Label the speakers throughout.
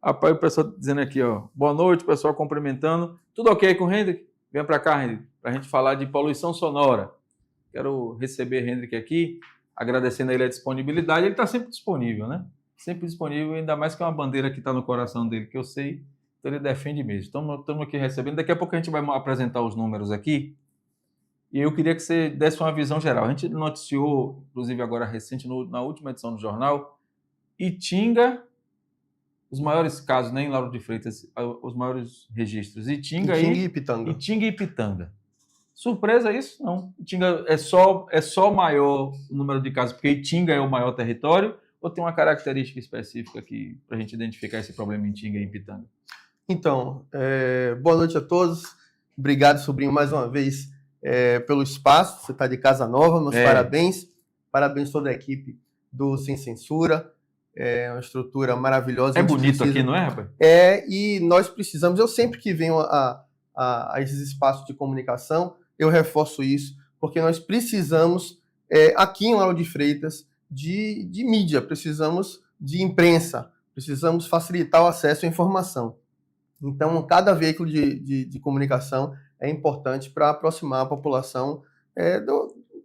Speaker 1: Rapaz, o pessoal dizendo aqui, ó. Boa noite, pessoal cumprimentando. Tudo ok com o Hendrick? Vem para cá, Hendrick, para a gente falar de poluição sonora. Quero receber Hendrick aqui, agradecendo a ele a disponibilidade. Ele está sempre disponível, né? Sempre disponível, ainda mais que é uma bandeira que está no coração dele, que eu sei, então ele defende mesmo. Estamos aqui recebendo. Daqui a pouco a gente vai apresentar os números aqui. E eu queria que você desse uma visão geral. A gente noticiou, inclusive agora recente, na última edição do jornal, Itinga, os maiores casos, nem em Lauro de Freitas, os maiores registros. Itinga e Ipitanga. Itinga e Ipitanga. Surpresa isso? Não. Itinga é só maior o número de casos, porque Itinga é o maior território, ou tem uma característica específica aqui para a gente identificar esse problema em Itinga e Ipitanga?
Speaker 2: Então, boa noite a todos. Obrigado, sobrinho, mais uma vez pelo espaço. Você está de casa nova, meus parabéns. Parabéns a toda a equipe do Sem Censura. É uma estrutura maravilhosa.
Speaker 1: É bonito aqui, não é, rapaz?
Speaker 2: E nós precisamos, eu sempre que venho a esses espaços de comunicação, eu reforço isso, porque nós precisamos, aqui em Lauro de Freitas, de mídia, precisamos de imprensa, precisamos facilitar o acesso à informação. Então, cada veículo de comunicação é importante para aproximar a população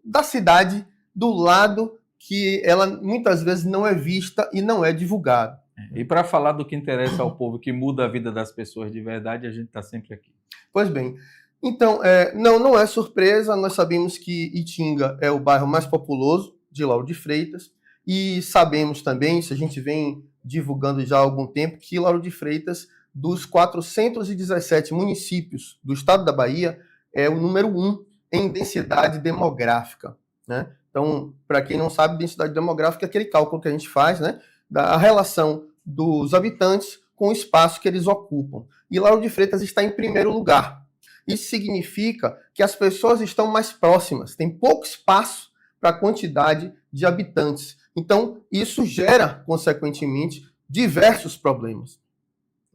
Speaker 2: da cidade, do lado que ela muitas vezes não é vista e não é divulgada.
Speaker 1: E para falar do que interessa ao povo, que muda a vida das pessoas de verdade, a gente está sempre aqui.
Speaker 2: Pois bem, então, não é surpresa, nós sabemos que Itinga é o bairro mais populoso de Lauro de Freitas, e sabemos também, isso a gente vem divulgando já há algum tempo, que Lauro de Freitas, dos 417 municípios do estado da Bahia, é o número 1 em densidade demográfica, né? Então, para quem não sabe, densidade demográfica é aquele cálculo que a gente faz, né, da relação dos habitantes com o espaço que eles ocupam. E Lauro de Freitas está em primeiro lugar. Isso significa que as pessoas estão mais próximas, tem pouco espaço para a quantidade de habitantes. Então, isso gera, consequentemente, diversos problemas.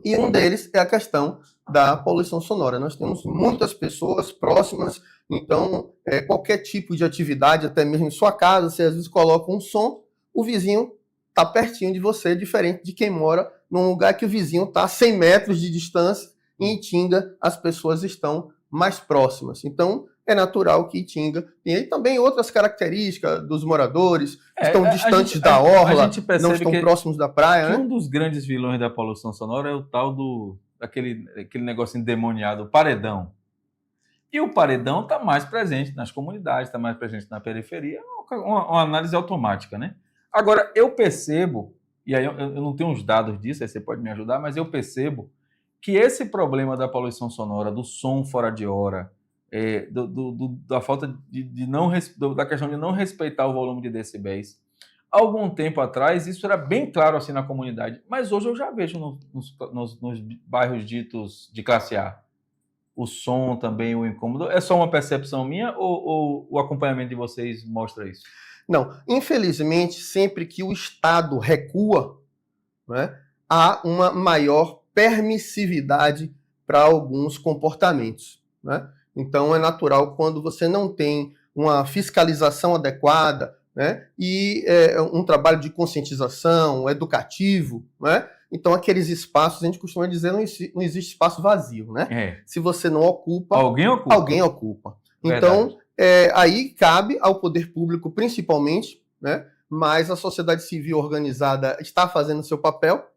Speaker 2: E um deles é a questão da poluição sonora. Nós temos muitas pessoas próximas, então qualquer tipo de atividade, até mesmo em sua casa, você às vezes coloca um som, o vizinho está pertinho de você, diferente de quem mora num lugar que o vizinho está a 100 metros de distância. Em Itinga, as pessoas estão mais próximas. Então, é natural que Itinga tenha também outras características dos moradores, que estão distantes da orla, não estão próximos da praia.
Speaker 1: Né? Um dos grandes vilões da poluição sonora é o tal daquele negócio endemoniado, o paredão. E o paredão está mais presente nas comunidades, está mais presente na periferia, uma análise automática, né? Agora, eu percebo, e aí eu não tenho os dados disso, aí você pode me ajudar, mas eu percebo que esse problema da poluição sonora, do som fora de hora, da falta da questão de não respeitar o volume de decibéis, algum tempo atrás isso era bem claro assim na comunidade, mas hoje eu já vejo nos bairros ditos de classe A. O som também, o incômodo, é só uma percepção minha ou o acompanhamento de vocês mostra isso?
Speaker 2: Não, infelizmente, sempre que o Estado recua, né, há uma maior permissividade para alguns comportamentos, né? Então, é natural quando você não tem uma fiscalização adequada, né, e um trabalho de conscientização, educativo, né? Então, aqueles espaços, a gente costuma dizer, não existe espaço vazio, né? Se você não ocupa, alguém ocupa. Então, aí cabe ao poder público, principalmente, né? Mas a sociedade civil organizada está fazendo o seu papel,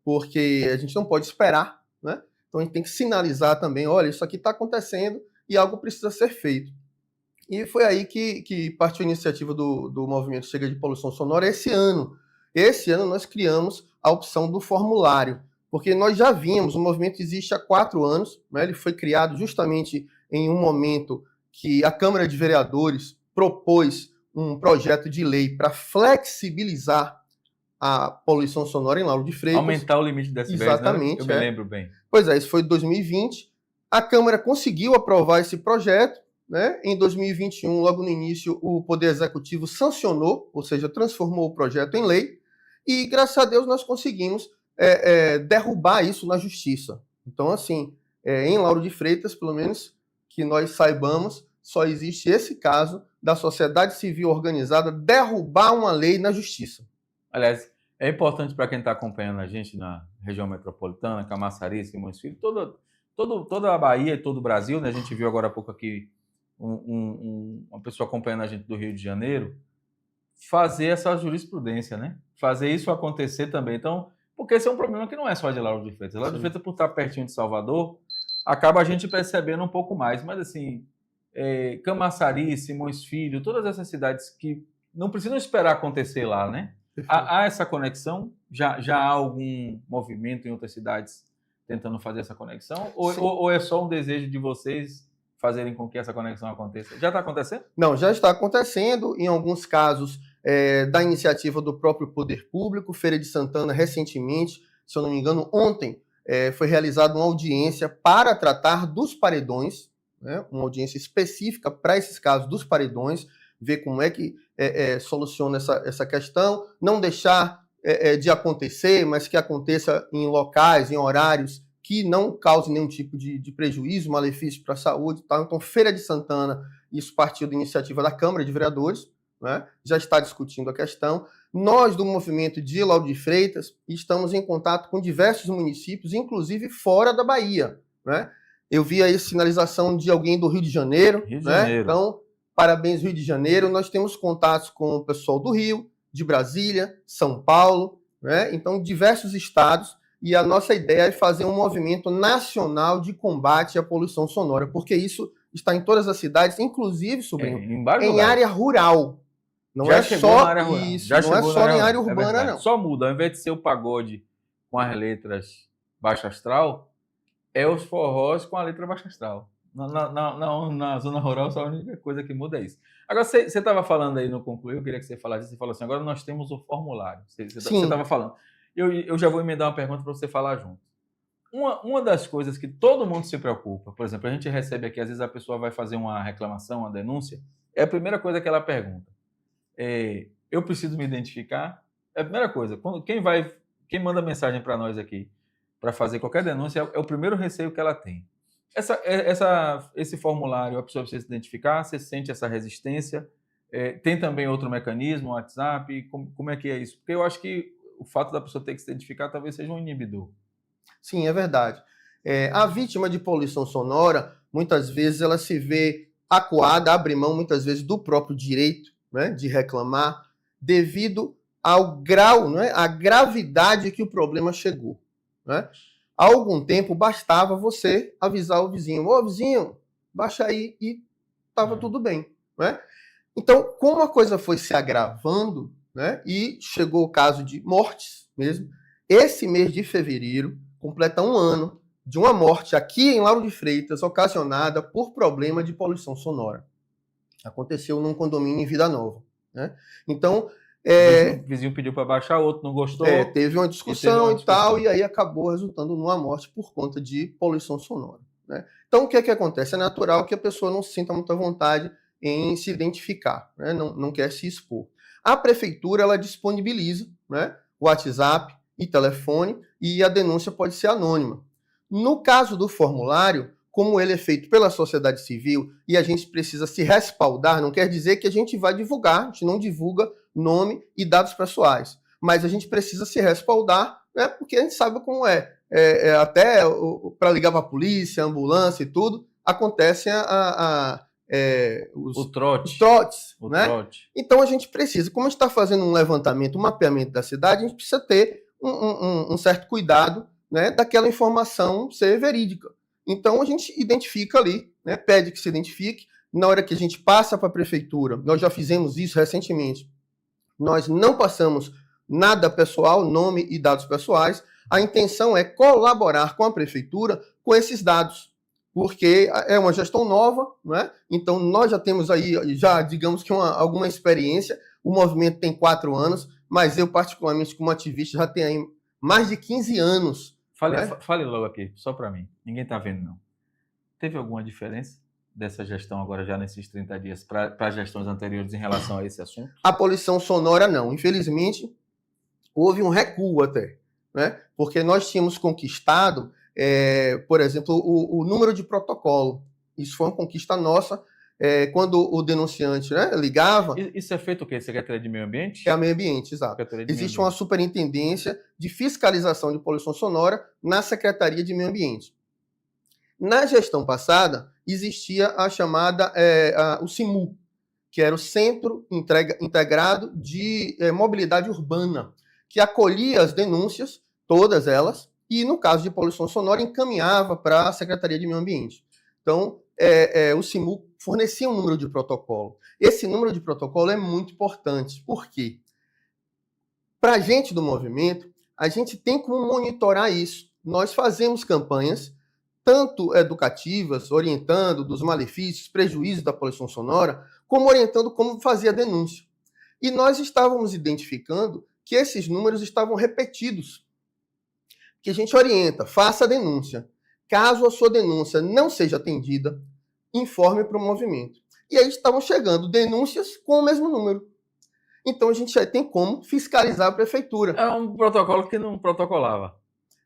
Speaker 2: porque a gente não pode esperar, né? Então, a gente tem que sinalizar também, olha, isso aqui está acontecendo e algo precisa ser feito. E foi aí que partiu a iniciativa do movimento Chega de Poluição Sonora esse ano. Esse ano nós criamos a opção do formulário, porque nós já vimos, o movimento existe há 4 anos, né? Ele foi criado justamente em um momento que a Câmara de Vereadores propôs um projeto de lei para flexibilizar a poluição sonora em Lauro de Freitas.
Speaker 1: Aumentar o limite de decibéis,
Speaker 2: exatamente,
Speaker 1: né? Eu me lembro bem.
Speaker 2: Pois é, isso foi em 2020. A Câmara conseguiu aprovar esse projeto, né? Em 2021, logo no início, o Poder Executivo sancionou, ou seja, transformou o projeto em lei, e graças a Deus nós conseguimos derrubar isso na Justiça. Então, assim, em Lauro de Freitas, pelo menos que nós saibamos, só existe esse caso da sociedade civil organizada derrubar uma lei na Justiça.
Speaker 1: Aliás, É importante para quem está acompanhando a gente na região metropolitana, Camaçari, Simões Filho, toda a Bahia e todo o Brasil, né? A gente viu agora há pouco aqui uma pessoa acompanhando a gente do Rio de Janeiro, fazer essa jurisprudência, né? Fazer isso acontecer também. Então, porque esse é um problema que não é só de Lauro de Freitas. Lauro de Freitas, por estar pertinho de Salvador, acaba a gente percebendo um pouco mais. Mas, assim, Camaçari, Simões Filho, todas essas cidades que não precisam esperar acontecer lá, né? Há essa conexão? Já há algum movimento em outras cidades tentando fazer essa conexão? Ou é só um desejo de vocês fazerem com que essa conexão aconteça? Já está acontecendo?
Speaker 2: Não, já está acontecendo. Em alguns casos, da iniciativa do próprio Poder Público. Feira de Santana, recentemente, se eu não me engano, ontem, foi realizada uma audiência para tratar dos paredões, né? Uma audiência específica para esses casos dos paredões, ver como é que soluciona essa questão, não deixar de acontecer, mas que aconteça em locais, em horários que não cause nenhum tipo de prejuízo, malefício para a saúde e tal. Então, Feira de Santana, isso partiu da iniciativa da Câmara de Vereadores, né? Já está discutindo a questão. Nós, do movimento de Lauro de Freitas, estamos em contato com diversos municípios, inclusive fora da Bahia, né? Eu vi aí a sinalização de alguém do Rio de Janeiro, né? Então, parabéns, Rio de Janeiro. Nós temos contatos com o pessoal do Rio, de Brasília, São Paulo, né? Então, diversos estados. E a nossa ideia é fazer um movimento nacional de combate à poluição sonora, porque isso está em todas as cidades, inclusive, sobrinho, em área rural. Não é só isso, não é só em área urbana, não.
Speaker 1: Só muda, ao invés de ser o pagode com as letras baixo astral, é os forrós com a letra baixa astral. Na zona rural, só a única coisa que muda é isso. Agora, você estava falando aí, no concluir, eu queria que você falasse, você falou assim, agora nós temos o formulário. Você estava falando. Eu já vou emendar uma pergunta para você falar junto. Uma das coisas que todo mundo se preocupa, por exemplo, a gente recebe aqui, às vezes a pessoa vai fazer uma reclamação, uma denúncia, é a primeira coisa que ela pergunta. Eu preciso me identificar? É a primeira coisa. Quem manda mensagem para nós aqui para fazer qualquer denúncia é o primeiro receio que ela tem. Esse formulário, a pessoa precisa se identificar, você sente essa resistência? Tem também outro mecanismo, WhatsApp? Como é que é isso? Porque eu acho que o fato da pessoa ter que se identificar talvez seja um inibidor.
Speaker 2: Sim, é verdade. A vítima de poluição sonora, muitas vezes ela se vê acuada, abre mão muitas vezes do próprio direito, né, de reclamar, devido ao grau, né, à gravidade que o problema chegou, né? Há algum tempo bastava você avisar o vizinho, ô vizinho, baixa aí, e estava tudo bem, né? Então, como a coisa foi se agravando, né, e chegou o caso de mortes mesmo, esse mês de fevereiro completa 1 ano de uma morte aqui em Lauro de Freitas ocasionada por problema de poluição sonora. Aconteceu num condomínio em Vida Nova, né? Então,
Speaker 1: o vizinho pediu para baixar, o outro não gostou.
Speaker 2: Teve uma discussão e tal, e aí acabou resultando numa morte por conta de poluição sonora, né? Então, o que é que acontece? É natural que a pessoa não sinta muita vontade em se identificar, né? Não quer se expor. A prefeitura, ela disponibiliza, né, WhatsApp e telefone, e a denúncia pode ser anônima. No caso do formulário, como ele é feito pela sociedade civil e a gente precisa se respaldar, não quer dizer que a gente vai divulgar, a gente não divulga nome e dados pessoais, mas a gente precisa se respaldar, né, porque a gente sabe como até para ligar para a polícia, ambulância e tudo, acontecem os trotes, né? Trote. Então a gente precisa, como a gente está fazendo um levantamento, um mapeamento da cidade, a gente precisa ter um certo cuidado, né, daquela informação ser verídica. Então a gente identifica ali, né, pede que se identifique. Na hora que a gente passa para a prefeitura, nós já fizemos isso recentemente, nós não passamos nada pessoal, nome e dados pessoais. A intenção é colaborar com a prefeitura com esses dados, porque é uma gestão nova, né? Então nós já temos aí, digamos que alguma experiência. O movimento tem 4 anos, mas eu particularmente como ativista já tenho aí mais de 15 anos.
Speaker 1: Fale logo aqui, só para mim. Ninguém está vendo, não. Teve alguma diferença dessa gestão agora já nesses 30 dias para as gestões anteriores em relação a esse assunto?
Speaker 2: A poluição sonora não. Infelizmente, houve um recuo até, né? Porque nós tínhamos conquistado, por exemplo, o número de protocolo. Isso foi uma conquista nossa. quando o denunciante, né, ligava,
Speaker 1: Isso é feito o quê? Secretaria de Meio Ambiente?
Speaker 2: é a meio ambiente, exato.
Speaker 1: Secretaria de Meio
Speaker 2: Existe uma
Speaker 1: Ambiente.
Speaker 2: superintendência de fiscalização de poluição sonora na Secretaria de Meio Ambiente. Na gestão passada, existia a chamada, o CIMU, que era o Centro Integrado de Mobilidade Urbana, que acolhia as denúncias, todas elas, e, no caso de poluição sonora, encaminhava para a Secretaria de Meio Ambiente. Então, o CIMU fornecia um número de protocolo. Esse número de protocolo é muito importante. Por quê? Para a gente do movimento, a gente tem como monitorar isso. Nós fazemos campanhas, tanto educativas, orientando dos malefícios, prejuízos da poluição sonora, como orientando como fazer a denúncia. E nós estávamos identificando que esses números estavam repetidos. Que a gente orienta, faça a denúncia. Caso a sua denúncia não seja atendida, informe para o movimento. E aí estavam chegando denúncias com o mesmo número. Então a gente já tem como fiscalizar a prefeitura.
Speaker 1: É um protocolo que não protocolava.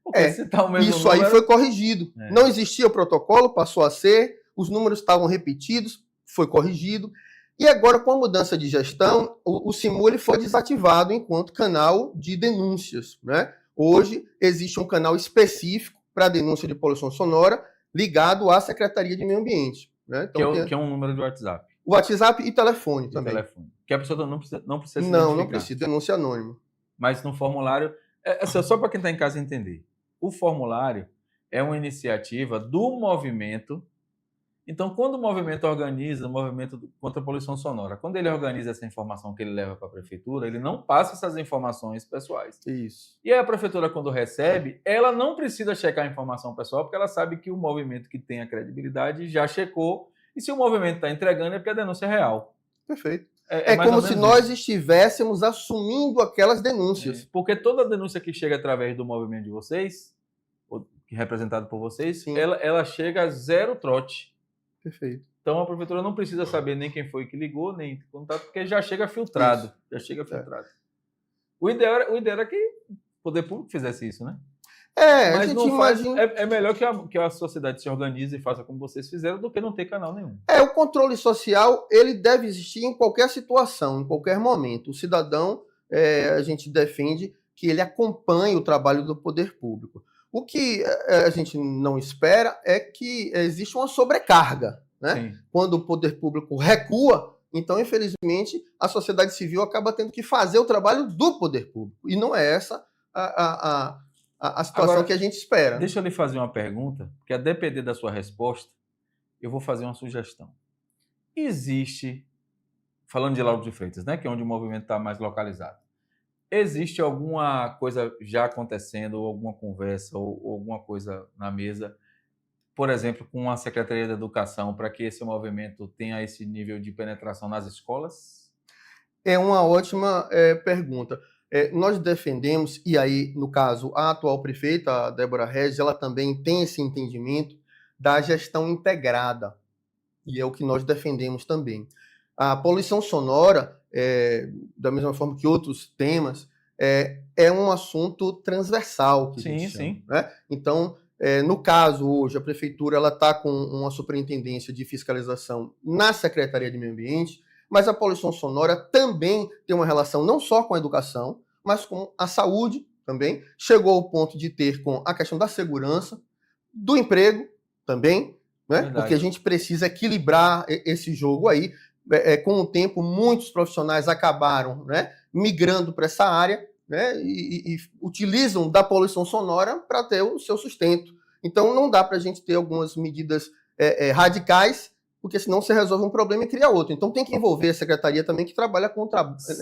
Speaker 1: Porque se tá o mesmo
Speaker 2: isso
Speaker 1: número...
Speaker 2: aí foi corrigido. Não existia o protocolo, passou a ser, os números estavam repetidos, foi corrigido. E agora, com a mudança de gestão, o CIMU ele foi desativado enquanto canal de denúncias, né? Hoje existe um canal específico para denúncia de poluição sonora ligado à Secretaria de Meio Ambiente. Né? Então,
Speaker 1: que é um número de WhatsApp.
Speaker 2: O WhatsApp e telefone também.
Speaker 1: Telefone. Que a pessoa não precisa se identificar.
Speaker 2: Não precisa, denúncia anônima.
Speaker 1: Mas no formulário, só para quem está em casa entender, o formulário é uma iniciativa do movimento. Então, quando o movimento organiza o movimento contra a poluição sonora, quando ele organiza essa informação que ele leva para a prefeitura, ele não passa essas informações pessoais.
Speaker 2: Isso.
Speaker 1: E aí a prefeitura, quando recebe, ela não precisa checar a informação pessoal, porque ela sabe que o movimento que tem a credibilidade já checou, e se o movimento está entregando é porque a denúncia é real.
Speaker 2: Perfeito. É como se nós estivéssemos assumindo aquelas denúncias.
Speaker 1: Porque toda denúncia que chega através do movimento de vocês, representado por vocês, ela chega a zero trote.
Speaker 2: Perfeito.
Speaker 1: Então a prefeitura não precisa saber nem quem foi que ligou, nem contato, porque já chega filtrado. Isso. Já chega filtrado. O ideal era que o poder público fizesse isso, né? Mas a gente imagina... é melhor que a sociedade se organize e faça como vocês fizeram do que não ter canal nenhum.
Speaker 2: O controle social ele deve existir em qualquer situação, em qualquer momento. O cidadão, a gente defende que ele acompanhe o trabalho do poder público. O que a gente não espera é que exista uma sobrecarga. Né? Quando o poder público recua, então, infelizmente, a sociedade civil acaba tendo que fazer o trabalho do poder público. E não é essa a situação agora, que a gente espera.
Speaker 1: Deixa eu lhe fazer uma pergunta, que a depender da sua resposta, eu vou fazer uma sugestão. Existe, falando de Lauro de Freitas, né, que é onde o movimento está mais localizado, existe alguma coisa já acontecendo, ou alguma conversa, ou alguma coisa na mesa, por exemplo, com a Secretaria da Educação, para que esse movimento tenha esse nível de penetração nas escolas?
Speaker 2: É uma ótima pergunta. Nós defendemos, e aí, no caso, a atual prefeita, a Débora Regis, ela também tem esse entendimento da gestão integrada, e é o que nós defendemos também. A poluição sonora, da mesma forma que outros temas, é um assunto transversal. Que
Speaker 1: sim,
Speaker 2: chama, né? Então, no caso, hoje, a prefeitura está com uma superintendência de fiscalização na Secretaria de Meio Ambiente, mas a poluição sonora também tem uma relação não só com a educação, mas com a saúde também. Chegou ao ponto de ter com a questão da segurança, do emprego também, né? Porque a gente precisa equilibrar esse jogo aí. Com o tempo, muitos profissionais acabaram, né, migrando para essa área, né, e utilizam da poluição sonora para ter o seu sustento. Então, não dá para a gente ter algumas medidas radicais, porque senão você resolve um problema e cria outro. Então tem que envolver a secretaria também que trabalha com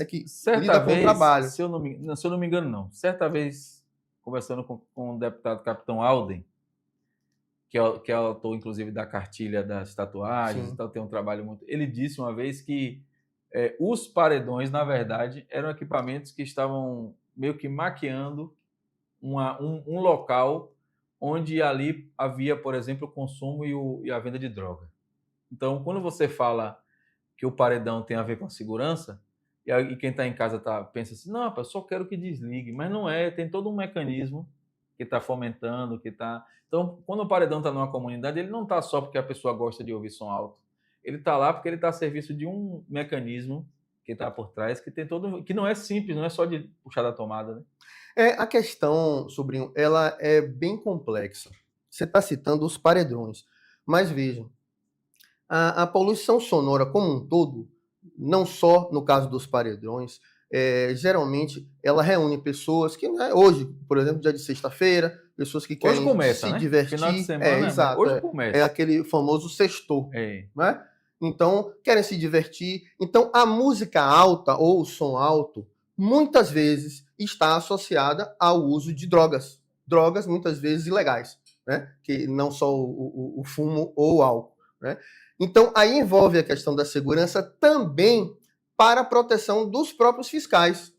Speaker 2: que lida com o trabalho.
Speaker 1: Se eu não me engano, não. Certa vez, conversando com o deputado Capitão Alden, que é autor, inclusive, da cartilha das tatuagens, então tem um trabalho muito... Ele disse uma vez que os paredões, na verdade, eram equipamentos que estavam meio que maquiando um local onde ali havia, por exemplo, o consumo e a venda de droga. Então, quando você fala que o paredão tem a ver com a segurança, e quem está em casa pensa assim, não, eu só quero que desligue, mas não é, tem todo um mecanismo que está fomentando, que está... Então, quando o paredão está numa comunidade, ele não está só porque a pessoa gosta de ouvir som alto, ele está lá porque ele está a serviço de um mecanismo que está por trás, que tem todo, que não é simples, não é só de puxar da tomada, né?
Speaker 2: A questão, sobrinho, ela é bem complexa. Você está citando os paredões, mas vejam, a poluição sonora como um todo, não só no caso dos paredões, geralmente ela reúne pessoas que, né, hoje, por exemplo, dia de sexta-feira, pessoas que querem
Speaker 1: Hoje começa,
Speaker 2: se
Speaker 1: né?
Speaker 2: divertir.
Speaker 1: Final de semana,
Speaker 2: Exato.
Speaker 1: hoje começa.
Speaker 2: É aquele famoso sextou,
Speaker 1: É.
Speaker 2: né? Então, querem se divertir. Então, a música alta ou o som alto, muitas vezes, está associada ao uso de drogas. Drogas, muitas vezes, ilegais, né? Que não só o fumo ou o álcool, né? Então, aí envolve a questão da segurança também para a proteção dos próprios fiscais,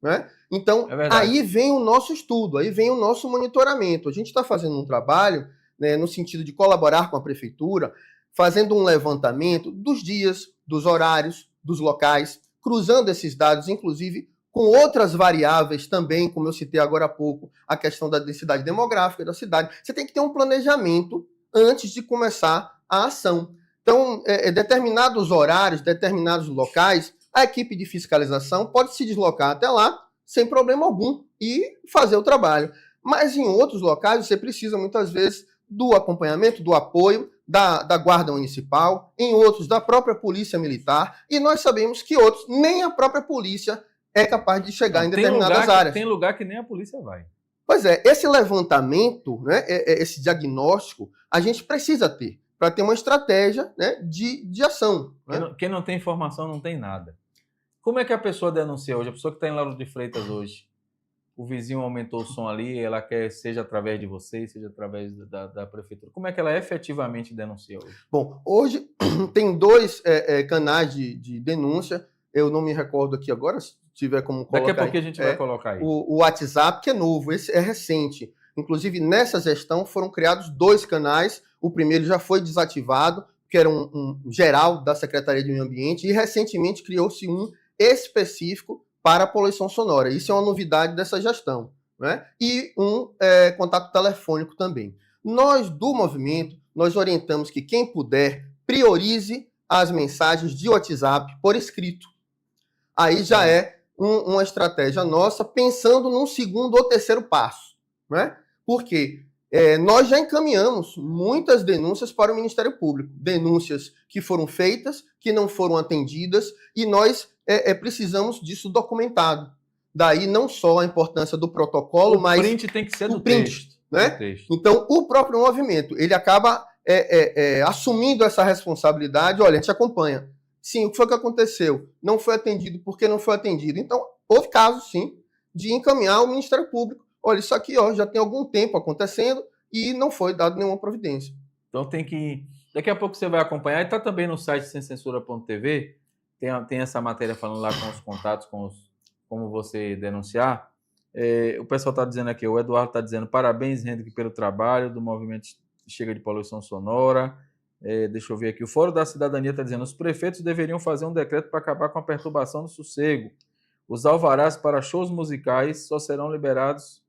Speaker 2: né? Então, aí vem o nosso estudo, aí vem o nosso monitoramento. A gente está fazendo um trabalho, né, no sentido de colaborar com a prefeitura, fazendo um levantamento dos dias, dos horários, dos locais, cruzando esses dados, inclusive, com outras variáveis também, como eu citei agora há pouco, a questão da densidade demográfica da cidade. Você tem que ter um planejamento antes de começar a ação. Então, determinados horários, determinados locais, a equipe de fiscalização pode se deslocar até lá sem problema algum e fazer o trabalho. Mas em outros locais, você precisa muitas vezes do acompanhamento, do apoio da Guarda Municipal, em outros da própria Polícia Militar, e nós sabemos que outros, nem a própria polícia é capaz de chegar em determinadas áreas.
Speaker 1: Tem lugar que nem a polícia vai.
Speaker 2: Pois é, esse levantamento, né, esse diagnóstico, a gente precisa ter para ter uma estratégia, né, de ação. Né?
Speaker 1: Quem não tem informação não tem nada. Como é que a pessoa denuncia hoje? A pessoa que está em Lauro de Freitas hoje, o vizinho aumentou o som ali, ela quer, seja através de vocês, seja através da prefeitura. Como é que ela efetivamente denuncia hoje?
Speaker 2: Bom, hoje tem dois canais de denúncia, eu não me recordo aqui agora, se tiver como colocar.
Speaker 1: Daqui a pouco a gente vai colocar aí.
Speaker 2: O WhatsApp, que é novo, esse é recente. Inclusive, nessa gestão foram criados 2 canais, o primeiro já foi desativado, que era um geral da Secretaria de Meio Ambiente, e recentemente criou-se um específico para a poluição sonora. Isso é uma novidade dessa gestão, né? E um contato telefônico também. Nós, do movimento, nós orientamos que quem puder priorize as mensagens de WhatsApp por escrito. Aí já é uma estratégia nossa, pensando num segundo ou terceiro passo, né? Porque nós já encaminhamos muitas denúncias para o Ministério Público, denúncias que foram feitas, que não foram atendidas, e nós precisamos disso documentado. Daí não só a importância do protocolo, mas
Speaker 1: o print tem que ser do
Speaker 2: texto, né?
Speaker 1: Do texto.
Speaker 2: Então, o próprio movimento, ele acaba assumindo essa responsabilidade. Olha, a gente acompanha. Sim, o que foi que aconteceu? Não foi atendido, por que não foi atendido? Então, houve casos, sim, de encaminhar ao Ministério Público. Olha, isso aqui já tem algum tempo acontecendo e não foi dado nenhuma providência.
Speaker 1: Então tem que... Daqui a pouco você vai acompanhar. E está também no site semcensura.tv, tem essa matéria falando lá com os contatos, como você denunciar. O pessoal está dizendo aqui, o Eduardo está dizendo, parabéns, Hendrick, pelo trabalho do movimento Chega de Poluição Sonora. Deixa eu ver aqui, o Fórum da Cidadania está dizendo, os prefeitos deveriam fazer um decreto para acabar com a perturbação do sossego. Os alvarás para shows musicais só serão liberados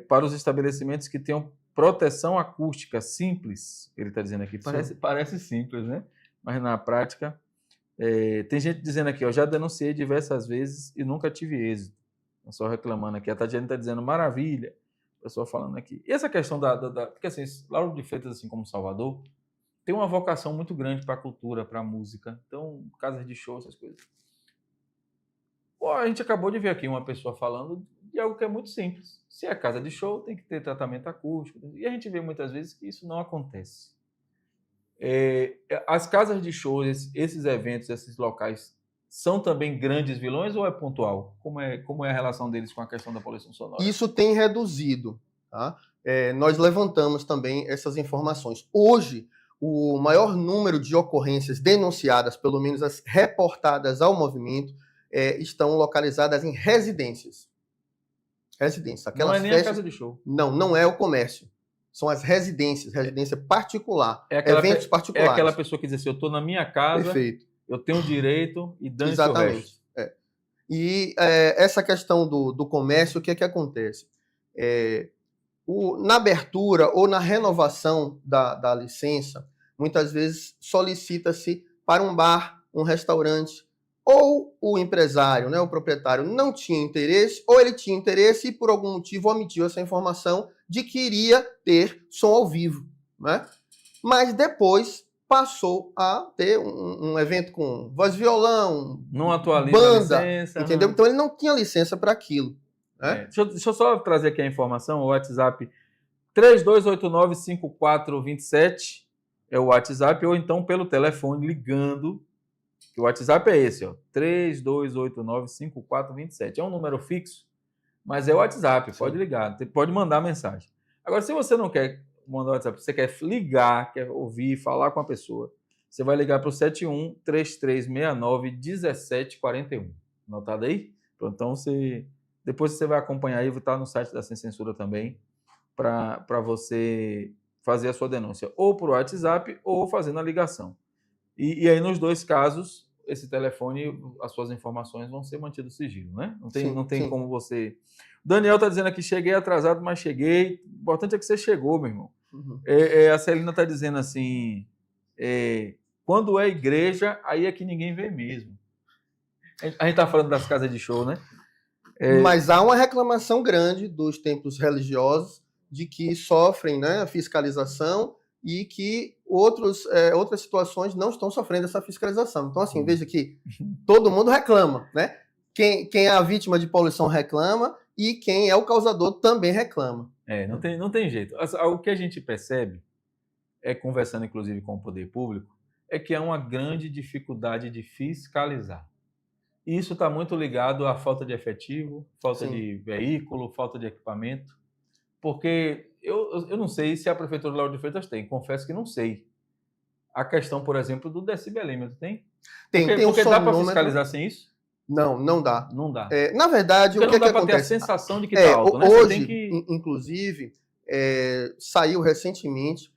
Speaker 1: para os estabelecimentos que tenham proteção acústica simples, ele está dizendo aqui. Parece simples, né? Mas na prática... tem gente dizendo aqui, já denunciei diversas vezes e nunca tive êxito. Só reclamando aqui. A Tatiana está dizendo, maravilha. O pessoal falando aqui. E essa questão porque assim, Lauro de Freitas, assim como Salvador, tem uma vocação muito grande para a cultura, para a música. Então, casas de show, essas coisas. Pô, a gente acabou de ver aqui uma pessoa falando de algo que é muito simples. Se é casa de show, tem que ter tratamento acústico. E a gente vê muitas vezes que isso não acontece. As casas de show, esses eventos, esses locais, são também grandes vilões ou é pontual? Como é a relação deles com a questão da poluição sonora?
Speaker 2: Isso tem reduzido. Tá? Nós levantamos também essas informações. Hoje, o maior número de ocorrências denunciadas, pelo menos as reportadas ao movimento, estão localizadas em residências.
Speaker 1: Não é nem a casa de show.
Speaker 2: Não é o comércio. São as residência particular, eventos particulares.
Speaker 1: É aquela pessoa que diz assim, eu estou na minha casa,
Speaker 2: perfeito,
Speaker 1: eu tenho direito e dane-se o resto.
Speaker 2: E essa questão do comércio, o que acontece? Na abertura ou na renovação da licença, muitas vezes solicita-se para um bar, um restaurante, ou o empresário, né, o proprietário, não tinha interesse, ou ele tinha interesse e por algum motivo omitiu essa informação de que iria ter som ao vivo, né? Mas depois passou a ter um evento com voz e violão,
Speaker 1: Não atualiza
Speaker 2: banda,
Speaker 1: a licença.
Speaker 2: entendeu?
Speaker 1: Não.
Speaker 2: Então ele não tinha licença para aquilo. Né?
Speaker 1: Deixa eu só trazer aqui a informação, o WhatsApp 3289-5427 é o WhatsApp, ou então pelo telefone ligando, que o WhatsApp é esse, ó, 3289-5427. É um número fixo, mas é o WhatsApp,
Speaker 2: Sim.
Speaker 1: pode ligar, pode mandar mensagem. Agora, se você não quer mandar o WhatsApp, você quer ligar, quer ouvir, falar com a pessoa, você vai ligar para o 71-3369-1741. Anotado aí? Pronto, então, depois você vai acompanhar aí, vai estar no site da Sem Censura também, para você fazer a sua denúncia, ou por WhatsApp, ou fazendo a ligação. E aí, nos dois casos, esse telefone, as suas informações vão ser mantidas sigilo, né? Não tem como você... Daniel está dizendo aqui, cheguei atrasado, mas cheguei. O importante é que você chegou, meu irmão. Uhum. A Celina está dizendo assim, quando é igreja, aí é que ninguém vê mesmo. A gente está falando das casas de show, né?
Speaker 2: Mas há uma reclamação grande dos templos religiosos de que sofrem, né, a fiscalização e que outras situações não estão sofrendo essa fiscalização. Então, assim, veja que todo mundo reclama, né? Quem é a vítima de poluição reclama e quem é o causador também reclama.
Speaker 1: Não tem jeito. O que a gente percebe, conversando inclusive com o poder público, é que há uma grande dificuldade de fiscalizar. E isso está muito ligado à falta de efetivo, falta Sim. de veículo, falta de equipamento, porque eu não sei se a Prefeitura de Lauro de Freitas tem, confesso que não sei. A questão, por exemplo, do decibelímetro tem? Porque dá para fiscalizar sem isso?
Speaker 2: Não dá.
Speaker 1: Não dá.
Speaker 2: Na verdade,
Speaker 1: porque
Speaker 2: o que
Speaker 1: não dá para ter a sensação de que está alto, né?
Speaker 2: Hoje, inclusive, saiu recentemente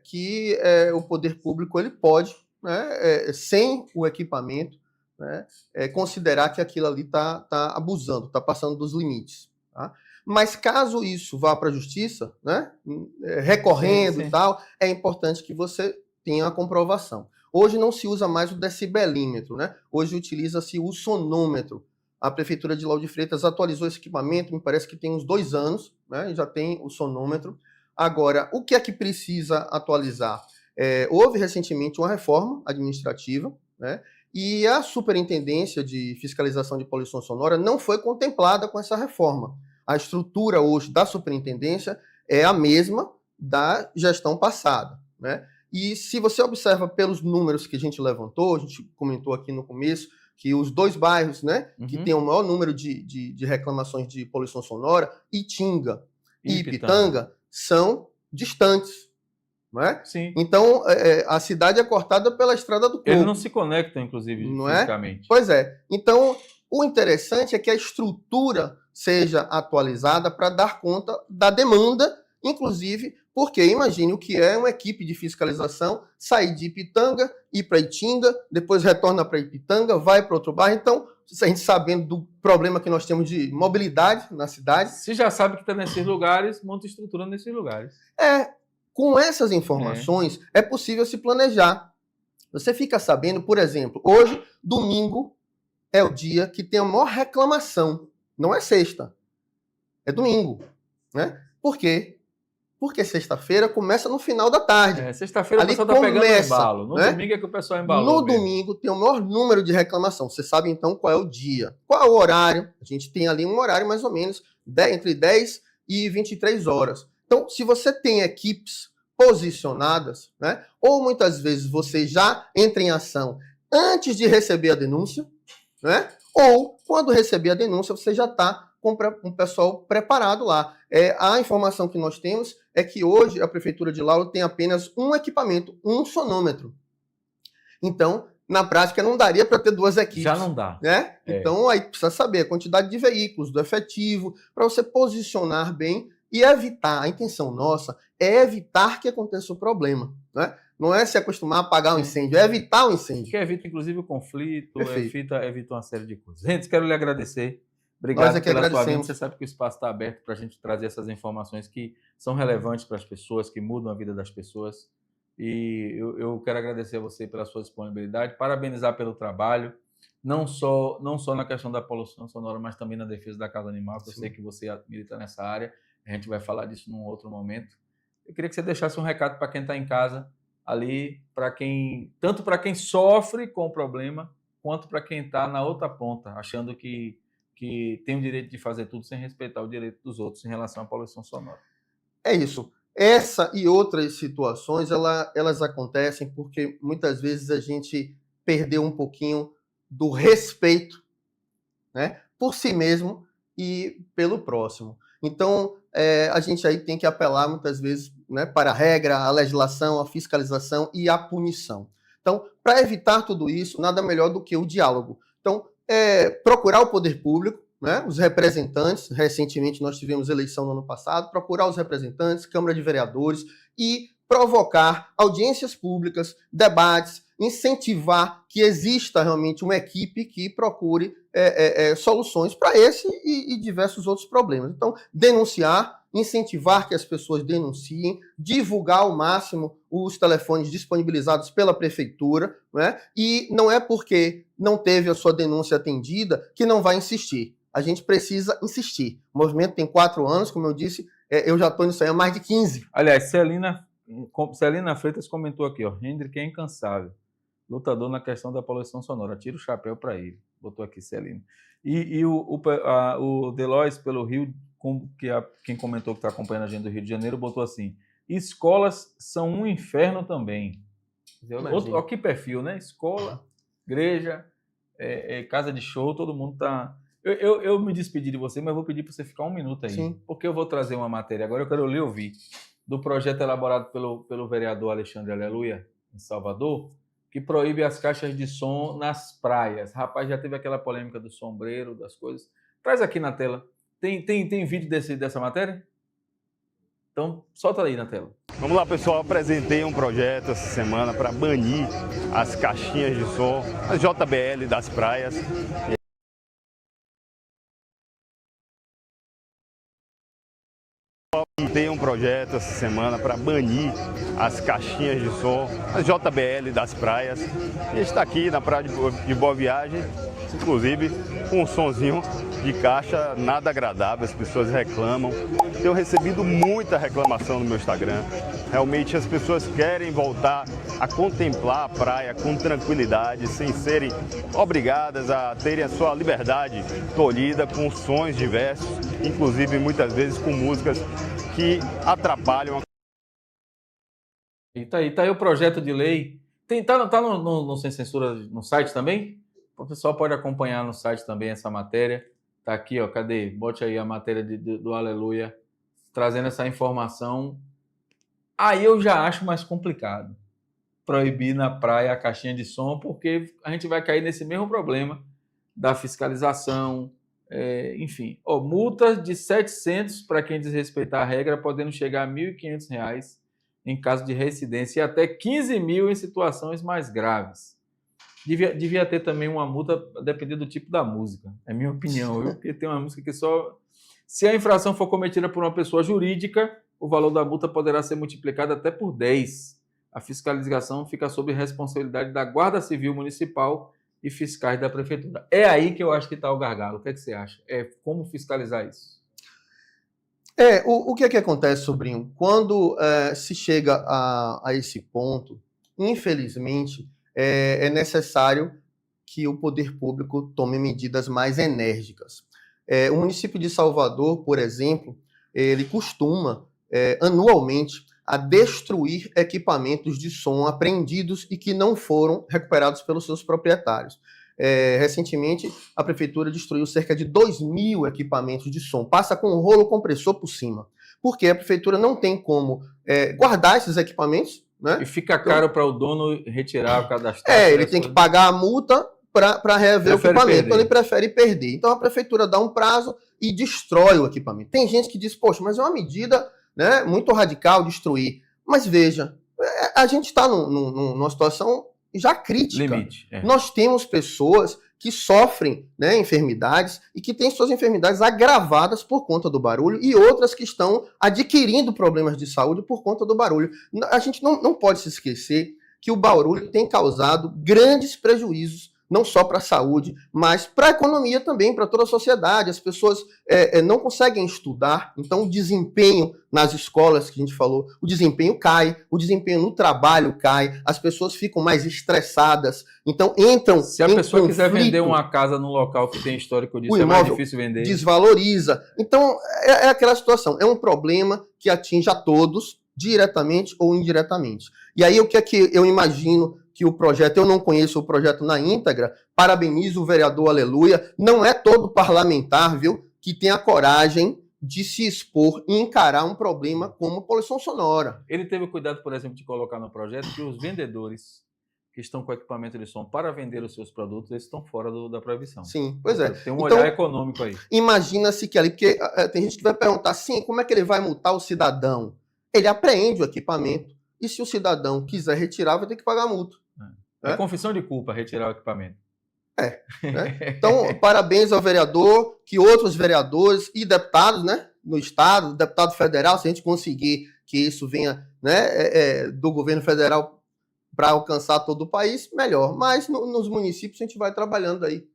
Speaker 2: que o poder público ele pode, né, sem o equipamento, né, considerar que aquilo ali está abusando, está passando dos limites. Tá? Mas caso isso vá para a justiça, né, recorrendo sim. e tal, é importante que você tenha a comprovação. Hoje não se usa mais o decibelímetro, né? Hoje utiliza-se o sonômetro. A Prefeitura de Lauro de Freitas atualizou esse equipamento, me parece que tem uns 2 anos, né? Já tem o sonômetro. Agora, o que é que precisa atualizar? Houve recentemente uma reforma administrativa, né? E a Superintendência de Fiscalização de Poluição Sonora não foi contemplada com essa reforma. A estrutura hoje da Superintendência é a mesma da gestão passada, né? E se você observa pelos números que a gente levantou, a gente comentou aqui no começo, que os 2 bairros, né, que tem o maior número de reclamações de poluição sonora, Itinga e Ipitanga, são distantes. Não é?
Speaker 1: Sim.
Speaker 2: Então, a cidade é cortada pela Estrada do Coco.
Speaker 1: Eles não se conectam, inclusive, não fisicamente.
Speaker 2: Pois é. Então, o interessante é que a estrutura seja atualizada para dar conta da demanda, inclusive porque imagine o que é uma equipe de fiscalização sair de Ipitanga, ir para Itinga, depois retorna para Ipitanga, vai para outro bairro. Então, a gente sabendo do problema que nós temos de mobilidade na cidade...
Speaker 1: Se já sabe que está nesses lugares, monta estrutura nesses lugares.
Speaker 2: Com essas informações, é possível se planejar. Você fica sabendo, por exemplo, hoje, domingo, é o dia que tem a maior reclamação. Não é sexta, é domingo. Né? Por quê? Porque sexta-feira começa no final da tarde.
Speaker 1: Sexta-feira o pessoal está pegando o embalo. No domingo é que o pessoal embalou.
Speaker 2: No domingo tem o maior número de reclamação. Você sabe, então, qual é o dia. Qual é o horário? A gente tem ali um horário mais ou menos entre 10 e 23 horas. Então, se você tem equipes posicionadas, né, ou muitas vezes você já entra em ação antes de receber a denúncia, né, ou quando receber a denúncia você já está com um pessoal preparado lá. A informação que nós temos é que hoje a Prefeitura de Lauro tem apenas um equipamento, um sonômetro. Então, na prática, não daria para ter 2 equipes.
Speaker 1: Já não dá.
Speaker 2: Né? Então, aí precisa saber a quantidade de veículos, do efetivo, para você posicionar bem e evitar. A intenção nossa é evitar que aconteça o problema. Né? Não é se acostumar a apagar o incêndio, é evitar o incêndio.
Speaker 1: Que evita, inclusive, o conflito, evita uma série de coisas. Gente, quero lhe agradecer. Obrigado pela sua vinda. Você sabe que o espaço está aberto para a gente trazer essas informações que são relevantes para as pessoas, que mudam a vida das pessoas. E eu quero agradecer a você pela sua disponibilidade, parabenizar pelo trabalho, não só na questão da poluição sonora, mas também na defesa da causa animal, que eu sei que você milita nessa área, a gente vai falar disso num outro momento. Eu queria que você deixasse um recado para quem está em casa, ali, tanto para quem sofre com o problema, quanto para quem está na outra ponta, achando que tem o direito de fazer tudo sem respeitar o direito dos outros em relação à poluição sonora.
Speaker 2: É isso. Essa e outras situações, elas acontecem porque muitas vezes a gente perdeu um pouquinho do respeito, né, por si mesmo e pelo próximo. Então, a gente aí tem que apelar muitas vezes, né, para a regra, a legislação, a fiscalização e a punição. Então, para evitar tudo isso, nada melhor do que o diálogo. Então, procurar o poder público, né, os representantes. Recentemente nós tivemos eleição no ano passado, procurar os representantes, Câmara de Vereadores e provocar audiências públicas, debates, incentivar que exista realmente uma equipe que procure soluções para esse e diversos outros problemas. Então, denunciar, incentivar que as pessoas denunciem, divulgar ao máximo os telefones disponibilizados pela prefeitura, né? E não é porque não teve a sua denúncia atendida que não vai insistir. A gente precisa insistir. O movimento tem 4 anos, como eu disse, eu já estou nisso aí há mais de 15.
Speaker 1: Aliás, Celina Freitas comentou aqui, ó, Hendrick é incansável, lutador na questão da poluição sonora, tira o chapéu para ele, botou aqui Celina. E o Delois pelo Rio, quem comentou que está acompanhando a gente do Rio de Janeiro, botou assim, escolas são um inferno também. Olha que perfil, né? Escola, igreja, casa de show, todo mundo está... Eu me despedi de você, mas vou pedir para você ficar 1 minuto aí.
Speaker 2: Sim.
Speaker 1: Porque eu vou trazer uma matéria agora, eu quero ler ouvir, do projeto elaborado pelo vereador Alexandre Aleluia, em Salvador, que proíbe as caixas de som nas praias. Rapaz, já teve aquela polêmica do sombreiro, das coisas. Traz aqui na tela. Tem vídeo dessa matéria? Então, solta aí na tela.
Speaker 3: Vamos lá, pessoal. Apresentei um projeto essa semana para banir as caixinhas de som, as JBL das praias. Tem um projeto essa semana para banir as caixinhas de som, as JBL das praias. E a gente está aqui na praia de Boa Viagem, inclusive com um sonzinho de caixa nada agradável, as pessoas reclamam. Tenho recebido muita reclamação no meu Instagram. Realmente as pessoas querem voltar a contemplar a praia com tranquilidade, sem serem obrigadas a terem a sua liberdade tolhida com sons diversos, inclusive muitas vezes com músicas que atrapalham.
Speaker 1: E tá aí o projeto de lei. Tá no Sem Censura no site também? O pessoal pode acompanhar no site também essa matéria. Tá aqui, ó, cadê? Bote aí a matéria do Aleluia, trazendo essa informação. Aí eu já acho mais complicado proibir na praia a caixinha de som, porque a gente vai cair nesse mesmo problema da fiscalização, enfim. Multas de 700 para quem desrespeitar a regra, podendo chegar a R$ 1.500 em caso de reincidência e até 15 mil em situações mais graves. Devia ter também uma multa, dependendo do tipo da música, é minha opinião, viu? Porque tem uma música que só... Se a infração for cometida por uma pessoa jurídica, o valor da multa poderá ser multiplicado até por 10. A fiscalização fica sob responsabilidade da Guarda Civil Municipal e fiscais da Prefeitura. É aí que eu acho que está o gargalo. O que é que você acha? Como fiscalizar isso?
Speaker 2: O que é que acontece, sobrinho? Quando se chega a esse ponto, infelizmente, é necessário que o poder público tome medidas mais enérgicas. O município de Salvador, por exemplo, ele costuma anualmente a destruir equipamentos de som apreendidos e que não foram recuperados pelos seus proprietários. Recentemente, a prefeitura destruiu cerca de 2.000 equipamentos de som, passa com um rolo compressor por cima, porque a prefeitura não tem como guardar esses equipamentos, né?
Speaker 1: E fica caro para o dono retirar o cadastro.
Speaker 2: Ele tem que pagar a multa para reaver o equipamento, então ele prefere perder. Então a prefeitura dá um prazo e destrói o equipamento. Tem gente que diz, poxa, mas é uma medida, né, muito radical destruir. Mas veja, a gente está numa situação já crítica.
Speaker 1: Limite.
Speaker 2: Nós temos pessoas que sofrem, né, enfermidades e que têm suas enfermidades agravadas por conta do barulho e outras que estão adquirindo problemas de saúde por conta do barulho. A gente não pode se esquecer que o barulho tem causado grandes prejuízos, não só para a saúde, mas para a economia também, para toda a sociedade. As pessoas não conseguem estudar, então o desempenho nas escolas, que a gente falou, o desempenho cai, o desempenho no trabalho cai, as pessoas ficam mais estressadas, então entram em
Speaker 1: Se a pessoa
Speaker 2: conflito,
Speaker 1: quiser vender uma casa num local que tem histórico disso,
Speaker 2: o
Speaker 1: é mais
Speaker 2: imóvel
Speaker 1: difícil vender.
Speaker 2: desvaloriza. Então é aquela situação, é um problema que atinge a todos, diretamente ou indiretamente. E aí o que é que eu imagino que o projeto, eu não conheço o projeto na íntegra, parabenizo o vereador Aleluia, não é todo parlamentar, viu, que tem a coragem de se expor e encarar um problema como poluição sonora.
Speaker 1: Ele teve cuidado, por exemplo, de colocar no projeto que os vendedores que estão com equipamento de som para vender os seus produtos, eles estão fora da proibição.
Speaker 2: Sim, pois é.
Speaker 1: Tem um olhar econômico aí.
Speaker 2: Imagina-se que ali, porque tem gente que vai perguntar, sim, como é que ele vai multar o cidadão? Ele apreende o equipamento e se o cidadão quiser retirar, vai ter que pagar a multa.
Speaker 1: É confissão de culpa retirar o equipamento.
Speaker 2: Né? Então, parabéns ao vereador, que outros vereadores e deputados, né, no estado, deputado federal, se a gente conseguir que isso venha, né, do governo federal para alcançar todo o país, melhor. Mas nos municípios a gente vai trabalhando aí.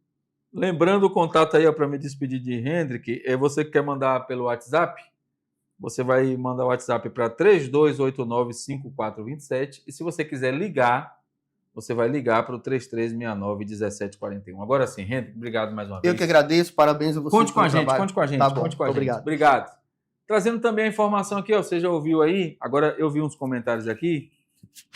Speaker 1: Lembrando o contato aí para me despedir de Hendrick, é você que quer mandar pelo WhatsApp, você vai mandar o WhatsApp para 3289-5427 e se você quiser ligar, você vai ligar para o 3369-1741. Agora sim, Hendrick, obrigado mais uma vez.
Speaker 2: Eu que agradeço, parabéns a você.
Speaker 1: Conte com a gente, conte com a gente.
Speaker 2: Tá bom,
Speaker 1: conte com a gente.
Speaker 2: obrigado.
Speaker 1: Obrigado. Trazendo também a informação aqui, ó, você já ouviu aí, agora eu vi uns comentários aqui, Fábio